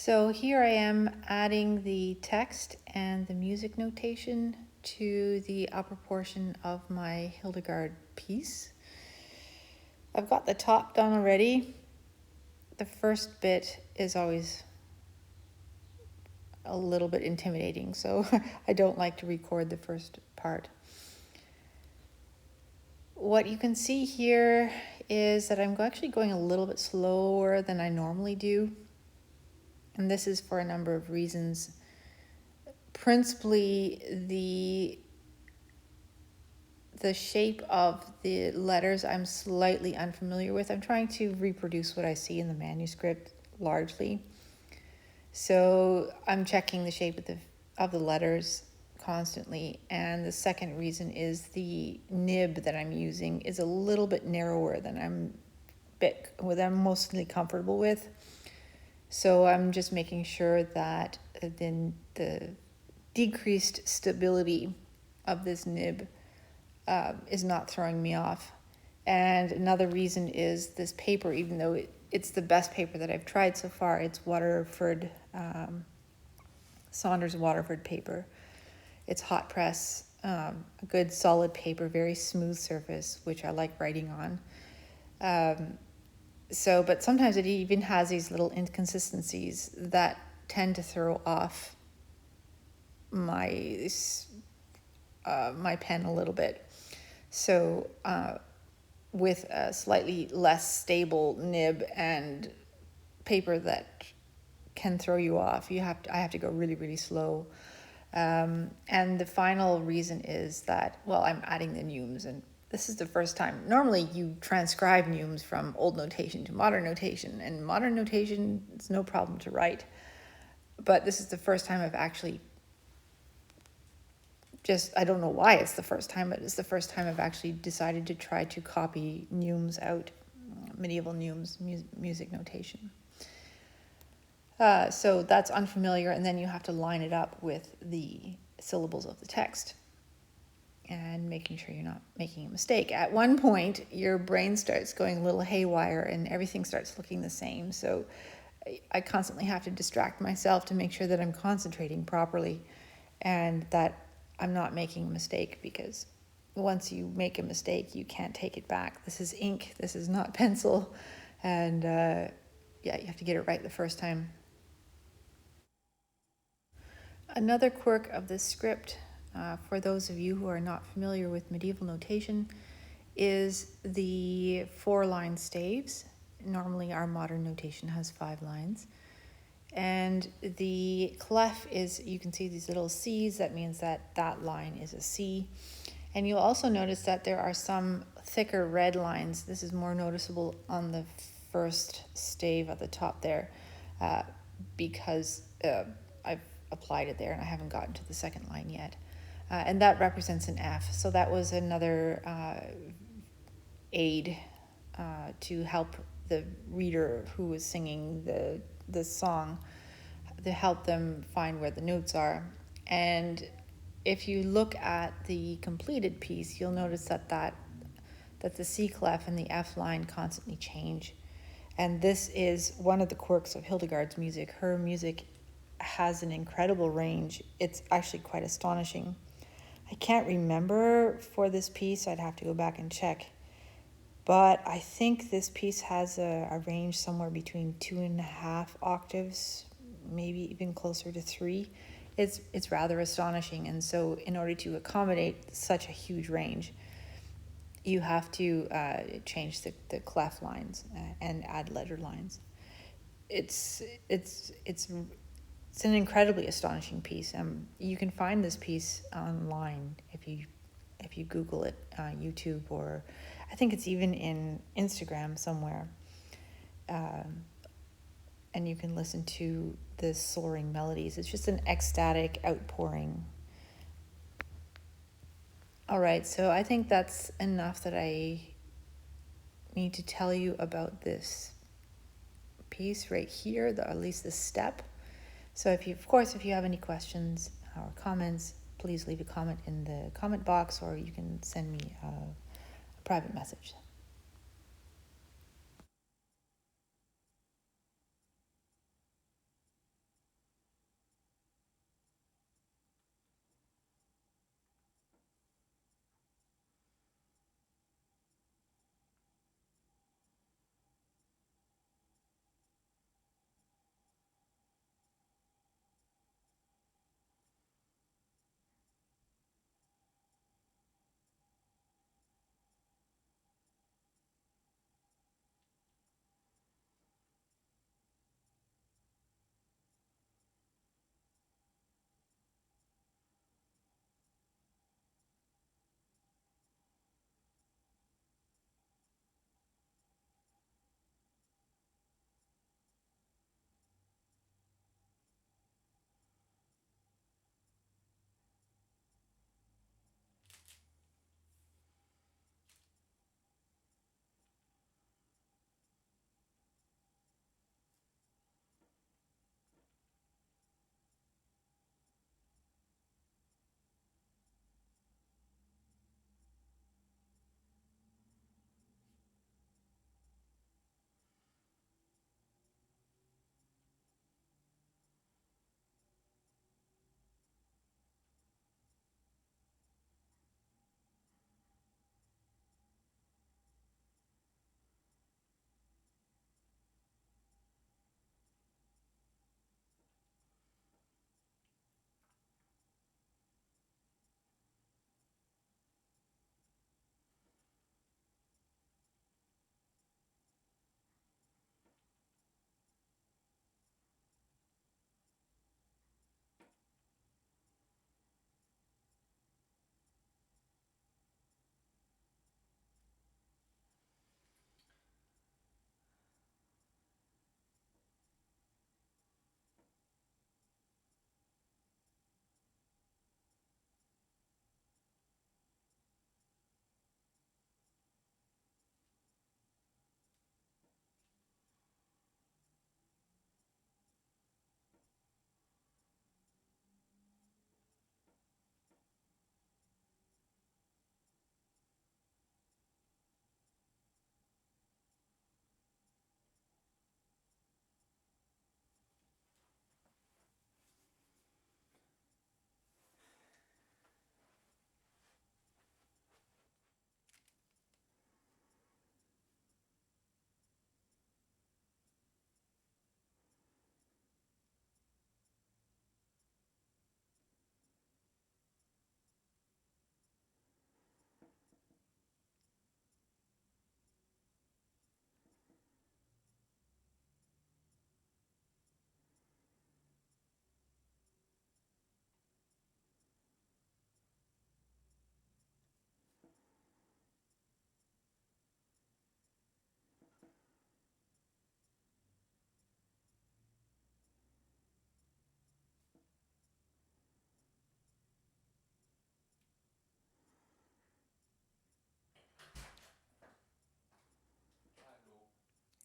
So here I am adding the text and the music notation to the upper portion of my Hildegard piece. I've got the top done already. The first bit is always a little bit intimidating, so I don't like to record the first part. What you can see here is that I'm actually going a little bit slower than I normally do. And this is for a number of reasons. Principally, the shape of the letters I'm slightly unfamiliar with. I'm trying to reproduce what I see in the manuscript largely. So I'm checking the shape of the letters constantly. And the second reason is the nib that I'm using is a little bit narrower than I'm mostly comfortable with. So I'm just making sure that then the decreased stability of this nib is not throwing me off. And another reason is this paper, even though it's the best paper that I've tried so far, it's Waterford, Saunders Waterford paper. It's hot press, a good solid paper, very smooth surface, which I like writing on. But sometimes it even has these little inconsistencies that tend to throw off my pen a little bit. So with a slightly less stable nib and paper that can throw you off, I have to go really, really slow. And the final reason is that, well, I'm adding the neumes, and this is the first time. Normally you transcribe neumes from old notation to modern notation, and modern notation is no problem to write. But this is the first time I've actually I don't know why it's the first time, but it's the first time I've actually decided to try to copy neumes out, medieval neumes, music notation. So that's unfamiliar, and then you have to line it up with the syllables of the text and making sure you're not making a mistake. At one point, your brain starts going a little haywire and everything starts looking the same. So I constantly have to distract myself to make sure that I'm concentrating properly and that I'm not making a mistake, because once you make a mistake, you can't take it back. This is ink, this is not pencil. And you have to get it right the first time. Another quirk of this script, for those of you who are not familiar with medieval notation, is the 4-line staves. Normally our modern notation has 5 lines. And the clef is, you can see these little C's, that means that line is a C. And you'll also notice that there are some thicker red lines. This is more noticeable on the first stave at the top there, because I've applied it there and I haven't gotten to the second line yet. And that represents an F. So that was another aid to help the reader who was singing the song, to help them find where the notes are. And if you look at the completed piece, you'll notice that the C clef and the F line constantly change. And this is one of the quirks of Hildegard's music. Her music has an incredible range. It's actually quite astonishing. I can't remember for this piece, I'd have to go back and check. But I think this piece has a range somewhere between 2.5 octaves, maybe even closer to 3. It's rather astonishing. And so in order to accommodate such a huge range, you have to change the clef lines and add letter lines. It's an incredibly astonishing piece. You can find this piece online if you Google it, YouTube, or I think it's even in Instagram somewhere. And you can listen to the soaring melodies. It's just an ecstatic outpouring. All right, so I think that's enough that I need to tell you about this piece right here, at least this step. So if you have any questions or comments, please leave a comment in the comment box, or you can send me a private message.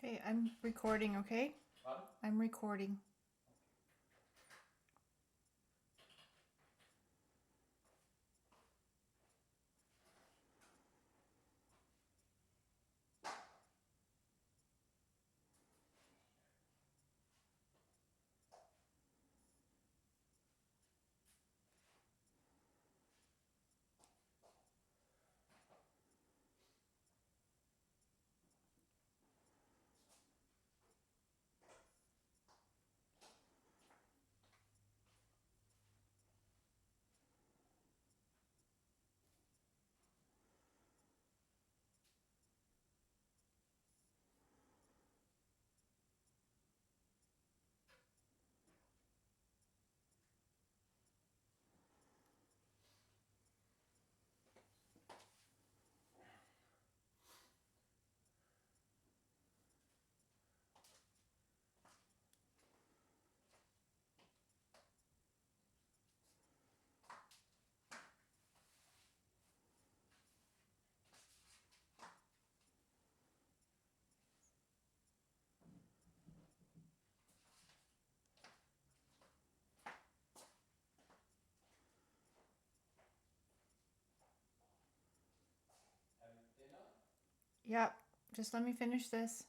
Okay, I'm recording, okay? Pardon? I'm recording. Having dinner? Yep, just let me finish this.